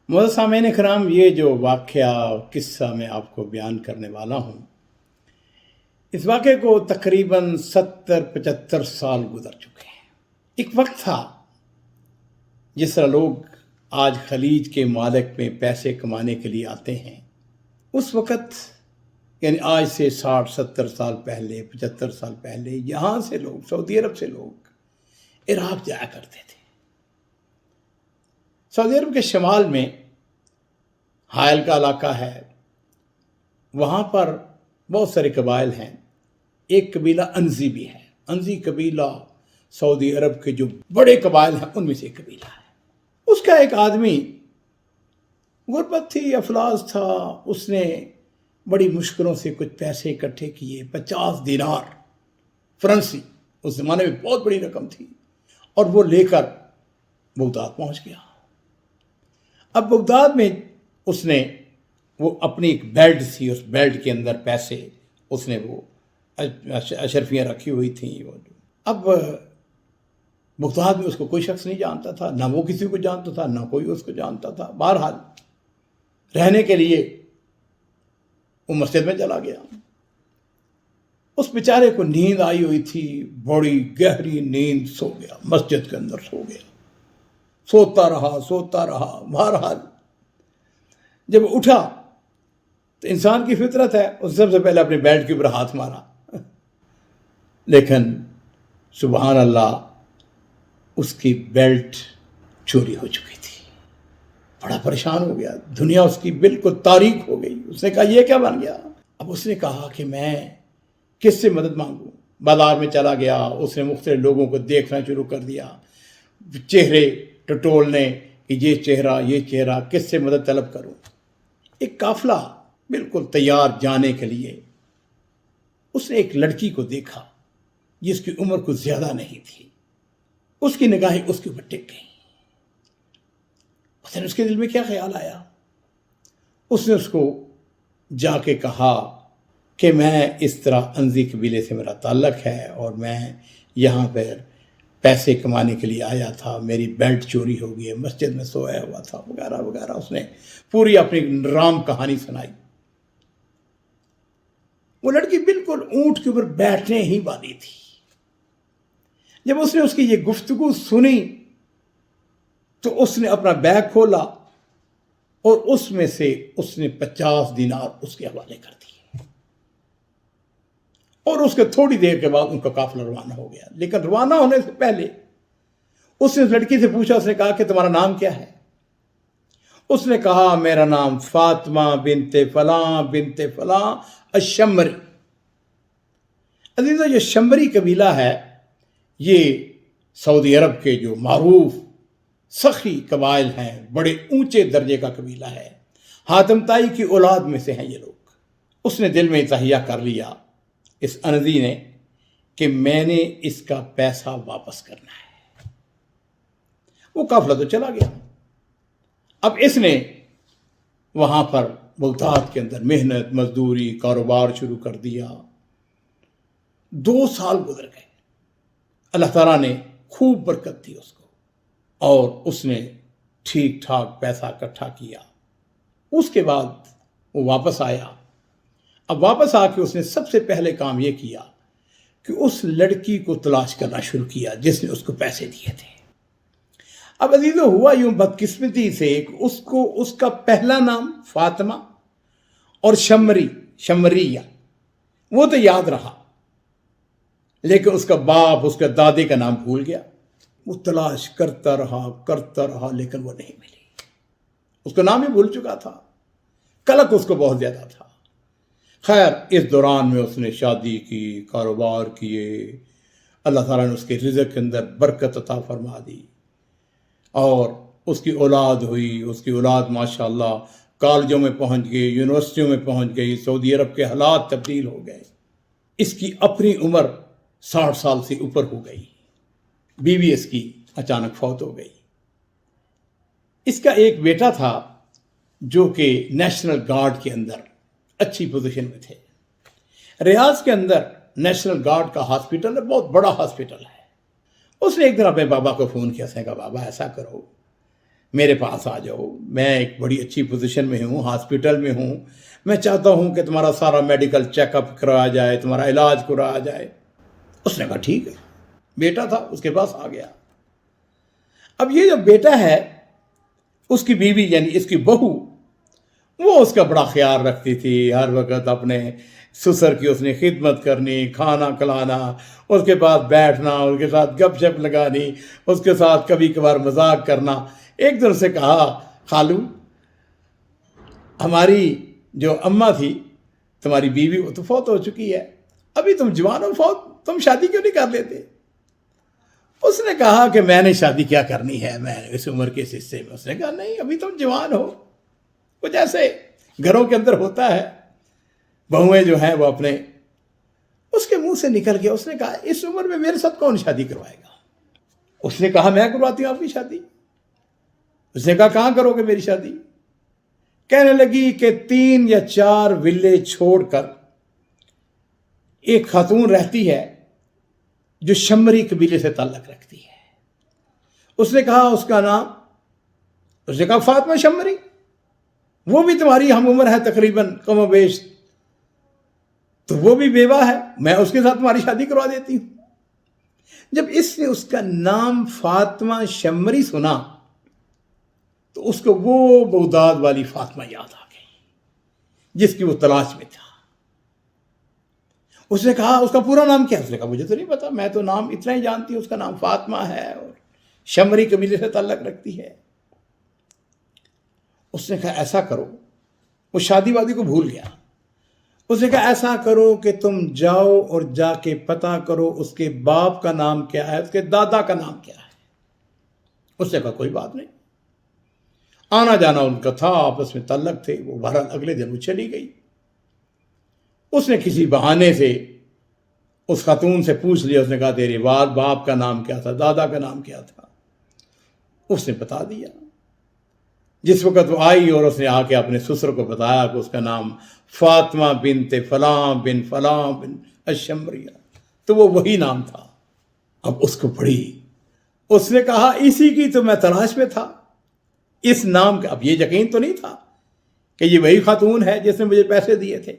معزز سامعین کرام، یہ جو واقعہ قصہ میں آپ کو بیان کرنے والا ہوں، اس واقعے کو تقریباً 70-75 سال گزر چکے ہیں۔ ایک وقت تھا جس طرح لوگ آج خلیج کے ممالک میں پیسے کمانے کے لیے آتے ہیں، اس وقت یعنی آج سے 60-70 سال پہلے، 75 سال پہلے یہاں سے لوگ، سعودی عرب سے لوگ عراق جایا کرتے تھے۔ سعودی عرب کے شمال میں حائل کا علاقہ ہے، وہاں پر بہت سارے قبائل ہیں۔ ایک قبیلہ انزی بھی ہے۔ انزی قبیلہ سعودی عرب کے جو بڑے قبائل ہیں ان میں سے ایک قبیلہ ہے۔ اس کا ایک آدمی غربت تھی، افلاس تھا، اس نے بڑی مشکلوں سے کچھ پیسے اکٹھے کیے، 50 دینار فرنسی، اس زمانے میں بہت بڑی رقم تھی، اور وہ لے کر بغداد پہنچ گیا۔ اب بغداد میں اس نے وہ اپنی ایک بیلٹ تھی، اس بیلٹ کے اندر پیسے اس نے وہ اشرفیاں رکھی ہوئی تھیں۔ اب بغداد میں اس کو کوئی شخص نہیں جانتا تھا، نہ وہ کسی کو جانتا تھا، نہ کوئی اس کو جانتا تھا۔ بہرحال رہنے کے لیے وہ مسجد میں چلا گیا۔ اس بیچارے کو نیند آئی ہوئی تھی، بڑی گہری نیند، سو گیا، مسجد کے اندر سو گیا، سوتا رہا۔ بہرحال جب اٹھا تو انسان کی فطرت ہے، اس سب سے پہلے اپنے بیلٹ کے اوپر ہاتھ مارا، لیکن سبحان اللہ اس کی بیلٹ چوری ہو چکی تھی۔ بڑا پریشان ہو گیا، دنیا اس کی بالکل تاریک ہو گئی۔ اس نے کہا یہ کیا بن گیا؟ اب اس نے کہا کہ میں کس سے مدد مانگوں؟ بازار میں چلا گیا، اس نے مختلف لوگوں کو دیکھنا شروع کر دیا، چہرے ٹٹولنے کہ یہ چہرہ، کس سے مدد طلب کروں؟ ایک قافلہ بالکل تیار جانے کے لیے، اس نے ایک لڑکی کو دیکھا جس کی عمر کچھ زیادہ نہیں تھی۔ اس کی نگاہیں اس کے اوپر ٹک گئیں۔ پتہ نہیں اس کے دل میں کیا خیال آیا، اس نے اس کو جا کے کہا کہ میں اس طرح انزی قبیلے سے میرا تعلق ہے اور میں یہاں پر پیسے کمانے کے لیے آیا تھا، میری بیلٹ چوری ہو گئی ہے، مسجد میں سویا ہوا تھا، وغیرہ وغیرہ۔ اس نے پوری اپنی رام کہانی سنائی۔ وہ لڑکی بالکل اونٹ کے اوپر بیٹھنے ہی والی تھی۔ جب اس نے اس کی یہ گفتگو سنی تو اس نے اپنا بیگ کھولا اور اس میں سے اس نے 50 دینار اس کے حوالے کر دیے، اور اس کے تھوڑی دیر کے بعد ان کا قافلہ روانہ ہو گیا۔ لیکن روانہ ہونے سے پہلے اس نے اس لڑکی سے پوچھا، اس نے کہا کہ تمہارا نام کیا ہے؟ اس نے کہا میرا نام فاطمہ بنت فلاں بنت فلاں الشمری۔ عزیزو، یہ شمری قبیلہ ہے، یہ سعودی عرب کے جو معروف سخی قبائل ہیں، بڑے اونچے درجے کا قبیلہ ہے، حاتم طائی کی اولاد میں سے ہیں یہ لوگ۔ اس نے دل میں تہیہ کر لیا، اس انزی نے، کہ میں نے اس کا پیسہ واپس کرنا ہے۔ وہ قافلہ تو چلا گیا۔ اب اس نے وہاں پر بغداد کے اندر محنت مزدوری کاروبار شروع کر دیا۔ 2 سال گزر گئے، اللہ تعالیٰ نے خوب برکت دی اس کو، اور اس نے ٹھیک ٹھاک پیسہ اکٹھا کیا۔ اس کے بعد وہ واپس آیا۔ اب واپس آ کے اس نے سب سے پہلے کام یہ کیا کہ اس لڑکی کو تلاش کرنا شروع کیا جس نے اس کو پیسے دیے تھے۔ اب عزیزو، ہوا یوں بدقسمتی سے کہ اس کا پہلا نام فاطمہ اور شمریہ وہ تو یاد رہا، لیکن اس کا باپ، اس کے دادے کا نام بھول گیا۔ وہ تلاش کرتا رہا لیکن وہ نہیں ملی۔ اس کا نام ہی بھول چکا تھا، قلق اس کو بہت زیادہ تھا۔ خیر، اس دوران میں اس نے شادی کی، کاروبار کیے، اللہ تعالیٰ نے اس کے رزق کے اندر برکت عطا فرما دی، اور اس کی اولاد ہوئی۔ اس کی اولاد ماشاءاللہ کالجوں میں پہنچ گئی، یونیورسٹیوں میں پہنچ گئی، سعودی عرب کے حالات تبدیل ہو گئے۔ اس کی اپنی عمر 60 سال سے اوپر ہو گئی۔ بیوی اس کی اچانک فوت ہو گئی۔ اس کا ایک بیٹا تھا جو کہ نیشنل گارڈ کے اندر اچھی پوزیشن میں تھے۔ ریاض کے اندر نیشنل گارڈ کا ہاسپٹل ہے، بہت بڑا ہاسپٹل ہے۔ اس نے ایک دن اپنے بابا کو فون کیا، اس نے کہا بابا ایسا کرو، میرے پاس آ جاؤ، میں ایک بڑی اچھی پوزیشن میں ہوں، ہاسپٹل میں ہوں، میں چاہتا ہوں کہ تمہارا سارا میڈیکل چیک اپ کرایا جائے، تمہارا علاج کرایا جائے۔ اس نے کہا ٹھیک ہے۔ بیٹا تھا اس کے پاس آ گیا۔ اب یہ جو بیٹا ہے، اس کی بیوی یعنی اس کی بہو، وہ اس کا بڑا خیال رکھتی تھی، ہر وقت اپنے سسر کی اس نے خدمت کرنی، کھانا کھلانا، اس کے پاس بیٹھنا، اس کے ساتھ گپ شپ لگانی، اس کے ساتھ کبھی کبھار مذاق کرنا۔ ایک دن سے کہا خالو، ہماری جو اماں تھی تمہاری بیوی، وہ تو فوت ہو چکی ہے، ابھی تم جوان ہو، تم شادی کیوں نہیں کر لیتے؟ اس نے کہا کہ میں نے شادی کیا کرنی ہے، میں اس عمر کے اس حصے میں۔ اس نے کہا نہیں، ابھی تم جوان ہو۔ کچھ ایسے گھروں کے اندر ہوتا ہے، بہویں جو ہیں وہ اپنے، اس کے منہ سے نکل گیا۔ اس نے کہا اس عمر میں میرے ساتھ کون شادی کروائے گا؟ اس نے کہا میں کرواتی ہوں آپ کی شادی۔ اس نے کہا کہاں کرو گے میری شادی؟ کہنے لگی کہ 3 یا 4 ویلے چھوڑ کر ایک خاتون رہتی ہے جو شمری قبیلے سے تعلق رکھتی ہے۔ اس نے کہا اس کا نام، اس نے کہا فاطمہ شمری، وہ بھی تمہاری ہم عمر ہے تقریباً کم و بیش، تو وہ بھی بیوہ ہے، میں اس کے ساتھ تمہاری شادی کروا دیتی ہوں۔ جب اس نے اس کا نام فاطمہ شمری سنا تو اس کو وہ بغداد والی فاطمہ یاد آ گئی جس کی وہ تلاش میں تھا۔ اس نے کہا اس کا پورا نام کیا؟ اس نے کہا مجھے تو نہیں پتا، میں تو نام اتنا ہی جانتی ہوں، اس کا نام فاطمہ ہے اور شمری قبیلے سے تعلق رکھتی ہے۔ اس نے کہا ایسا کرو، وہ شادی وادی کو بھول گیا۔ اس نے کہا ایسا کرو کہ تم جاؤ اور جا کے پتہ کرو اس کے باپ کا نام کیا ہے، اس کے دادا کا نام کیا ہے۔ اس نے کہا کوئی بات نہیں۔ آنا جانا ان کا تھا، آپس میں تعلق تھے، وہ بہرحال اگلے دن وہ چلی گئی۔ اس نے کسی بہانے سے اس خاتون سے پوچھ لیا۔ اس نے کہا تیرے باپ کا نام کیا تھا، دادا کا نام کیا تھا؟ اس نے بتا دیا۔ جس وقت وہ آئی اور اس نے آ کے اپنے سسر کو بتایا کہ اس کا نام فاطمہ بنت فلاں بن فلاں بن الشمریہ، تو وہ وہی نام تھا۔ اب اس کو پڑھی، اس نے کہا اسی کی تو میں تلاش میں تھا، اس نام کا۔ اب یہ یقین تو نہیں تھا کہ یہ وہی خاتون ہے جس نے مجھے پیسے دیے تھے۔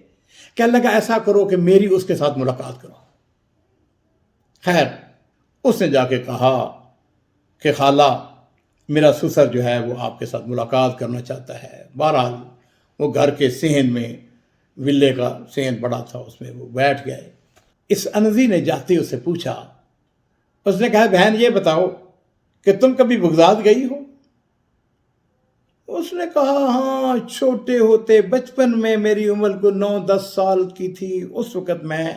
کہنے لگا ایسا کرو کہ میری اس کے ساتھ ملاقات کرو۔ خیر، اس نے جا کے کہا کہ خالہ، میرا سسر جو ہے وہ آپ کے ساتھ ملاقات کرنا چاہتا ہے۔ بہرحال وہ گھر کے صحن میں، ویلے کا صحن بڑا تھا، اس میں وہ بیٹھ گئے۔ اس انزی نے جاتے اس سے پوچھا، اس نے کہا بہن یہ بتاؤ کہ تم کبھی بغداد گئی ہو؟ اس نے کہا ہاں، چھوٹے ہوتے بچپن میں، میری عمر کو 9-10 سال کی تھی، اس وقت میں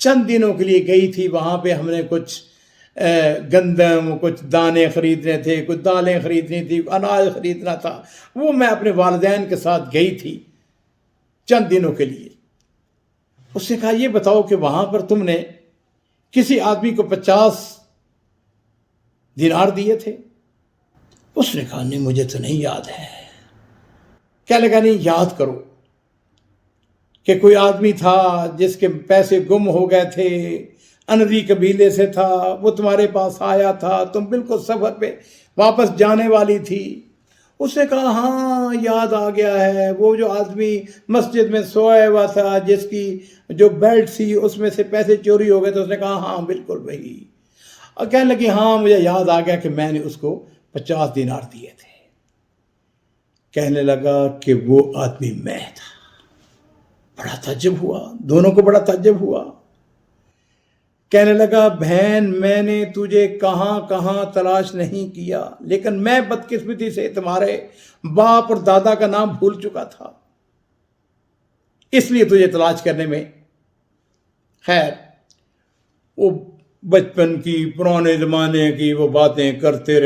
چند دنوں کے لیے گئی تھی۔ وہاں پہ ہم نے کچھ گندم، کچھ دانے خریدنے تھے، کچھ دالیں خریدنی تھی، اناج خریدنا تھا، وہ میں اپنے والدین کے ساتھ گئی تھی چند دنوں کے لیے۔ اس نے کہا یہ بتاؤ کہ وہاں پر تم نے کسی آدمی کو 50 دینار دیے تھے؟ اس نے کہا نہیں مجھے تو نہیں یاد ہے۔ کہنے لگا نہیں یاد کرو کہ کوئی آدمی تھا جس کے پیسے گم ہو گئے تھے، انوی قبیلے سے تھا، وہ تمہارے پاس آیا تھا، تم بالکل سفر پہ واپس جانے والی تھی۔ اس نے کہا ہاں یاد آ گیا ہے، وہ جو آدمی مسجد میں سویا ہوا تھا، جس کی جو بیلٹ تھی اس میں سے پیسے چوری ہو گئے تھے۔ اس نے کہا ہاں بالکل وہی۔ اور کہنے لگی ہاں مجھے یاد آ گیا کہ میں نے اس کو 50 دینار دیے تھے۔ کہنے لگا کہ وہ آدمی میں تھا۔ بڑا تعجب ہوا، دونوں کو بڑا تعجب ہوا۔ کہنے لگا بہن میں نے تجھے کہاں کہاں تلاش نہیں کیا، لیکن میں بدقسمتی سے تمہارے باپ اور دادا کا نام بھول چکا تھا، اس لیے تجھے تلاش کرنے میں۔ خیر، وہ بچپن کی، پرانے زمانے کی وہ باتیں کرتے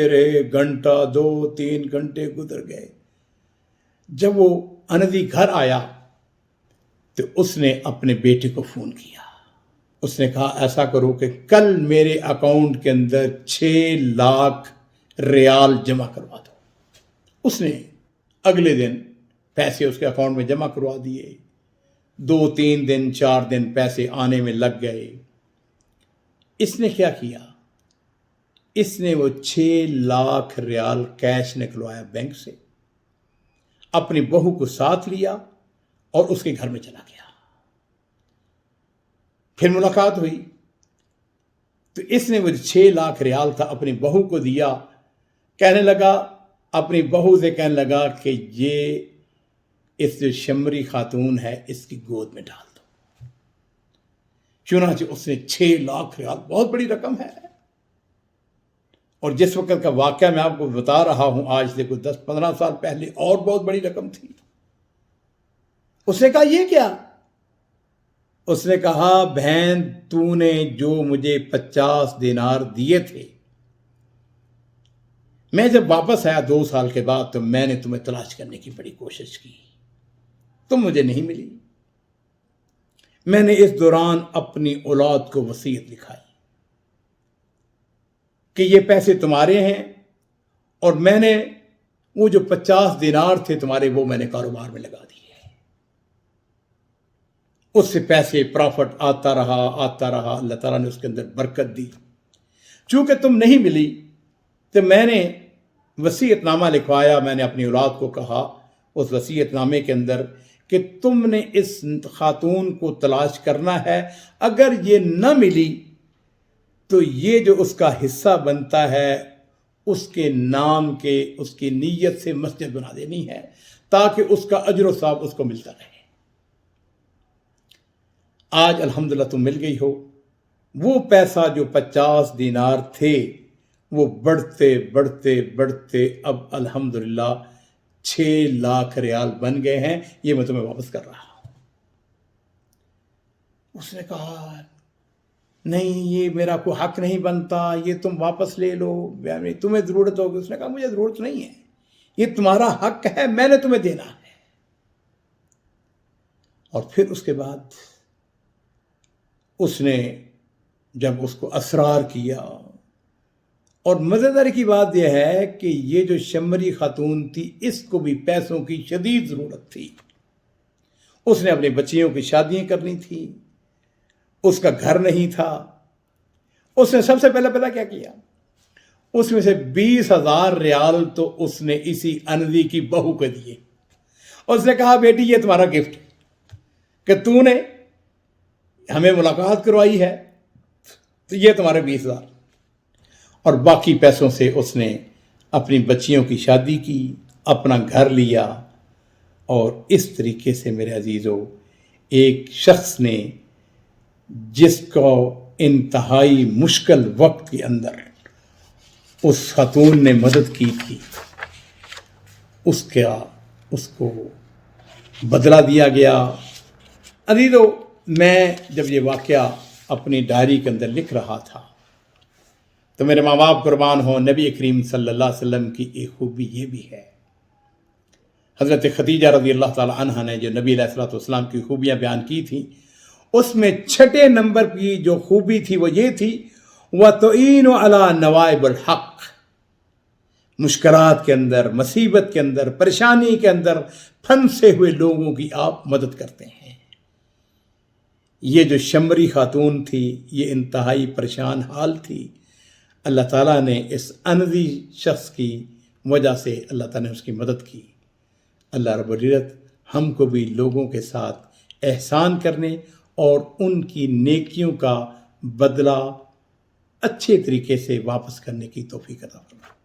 رہے، گھنٹہ 2-3 گھنٹے گزر گئے۔ جب وہ انزی گھر آیا تو اس نے اپنے بیٹے کو فون کیا۔ اس نے کہا ایسا کرو کہ کل میرے اکاؤنٹ کے اندر 6 لاکھ ریال جمع کروا دو۔ اس نے اگلے دن پیسے اس کے اکاؤنٹ میں جمع کروا دیے۔ 2-3 دن 4 دن پیسے آنے میں لگ گئے۔ اس نے کیا کیا؟ اس نے وہ 6 لاکھ ریال کیش نکلوایا بینک سے، اپنی بہو کو ساتھ لیا اور اس کے گھر میں چلا گیا۔ پھر ملاقات ہوئی تو اس نے وہ 6 لاکھ ریال تھا اپنی بہو کو دیا، کہنے لگا، اپنی بہو سے کہنے لگا کہ یہ اس جو شمری خاتون ہے اس کی گود میں ڈال دو۔ چنانچہ اس نے 6 لاکھ ریال، بہت بڑی رقم ہے، اور جس وقت کا واقعہ میں آپ کو بتا رہا ہوں آج سے کوئی 10-15 سال پہلے اور بہت بڑی رقم تھی۔ اس نے کہا یہ کیا؟ اس نے کہا بہن تو نے جو مجھے 50 دینار دیے تھے، میں جب واپس آیا 2 سال کے بعد تو میں نے تمہیں تلاش کرنے کی بڑی کوشش کی، تم مجھے نہیں ملی۔ میں نے اس دوران اپنی اولاد کو وصیت لکھائی کہ یہ پیسے تمہارے ہیں، اور میں نے وہ جو 50 دینار تھے تمہارے، وہ میں نے کاروبار میں لگا دیے۔ اس سے پیسے پرافٹ آتا رہا، اللہ تعالیٰ نے اس کے اندر برکت دی۔ چونکہ تم نہیں ملی تو میں نے وصیت نامہ لکھوایا، میں نے اپنی اولاد کو کہا اس وصیت نامے کے اندر کہ تم نے اس خاتون کو تلاش کرنا ہے، اگر یہ نہ ملی تو یہ جو اس کا حصہ بنتا ہے اس کے نام کے، اس کی نیت سے مسجد بنا دینی ہے تاکہ اس کا اجر و ثواب اس کو ملتا رہے۔ آج الحمدللہ تم مل گئی ہو۔ وہ پیسہ جو 50 دینار تھے وہ بڑھتے بڑھتے بڑھتے اب الحمدللہ 6 لاکھ ریال بن گئے ہیں، یہ میں تمہیں واپس کر رہا ہوں۔ اس نے کہا نہیں، یہ میرا کوئی حق نہیں بنتا، یہ تم واپس لے لو، تمہیں ضرورت ہوگی۔ اس نے کہا مجھے ضرورت نہیں ہے، یہ تمہارا حق ہے، میں نے تمہیں دینا ہے۔ اور پھر اس کے بعد اس نے جب اس کو اسرار کیا، اور مزیدار کی بات یہ ہے کہ یہ جو شمری خاتون تھی اس کو بھی پیسوں کی شدید ضرورت تھی۔ اس نے اپنی بچیوں کی شادیاں کرنی تھی، اس کا گھر نہیں تھا۔ اس نے سب سے پہلے پتہ کیا کیا؟ اس میں سے 20,000 ریال تو اس نے اسی انوی کی بہو کو دیے۔ اس نے کہا بیٹی یہ تمہارا گفٹ کہ تو نے ہمیں ملاقات کروائی ہے، تو یہ تمہارے 20,000۔ اور باقی پیسوں سے اس نے اپنی بچیوں کی شادی کی، اپنا گھر لیا۔ اور اس طریقے سے میرے عزیزو، ایک شخص نے جس کو انتہائی مشکل وقت کے اندر اس خاتون نے مدد کی تھی، اس کو بدلہ دیا گیا۔ عزیزو، میں جب یہ واقعہ اپنی ڈائری کے اندر لکھ رہا تھا تو میرے ماں باپ قربان ہوں، نبی کریم صلی اللہ علیہ وسلم کی ایک خوبی یہ بھی ہے۔ حضرت خدیجہ رضی اللہ تعالی عنہ نے جو نبی علیہ السلام کی خوبیاں بیان کی تھیں، اس میں 6 نمبر کی جو خوبی تھی وہ یہ تھی، وَتُعِينُ عَلَى نَوَائِبِ الْحَقِّ۔ مشکلات کے اندر، مصیبت کے اندر، پریشانی کے اندر پھنسے ہوئے لوگوں کی آپ مدد کرتے ہیں۔ یہ جو شمری خاتون تھی یہ انتہائی پریشان حال تھی، اللہ تعالیٰ نے اس انوی شخص کی وجہ سے اللہ تعالیٰ نے اس کی مدد کی۔ اللہ رب العزت ہم کو بھی لوگوں کے ساتھ احسان کرنے اور ان کی نیکیوں کا بدلہ اچھے طریقے سے واپس کرنے کی توفیق عطا فرمائے۔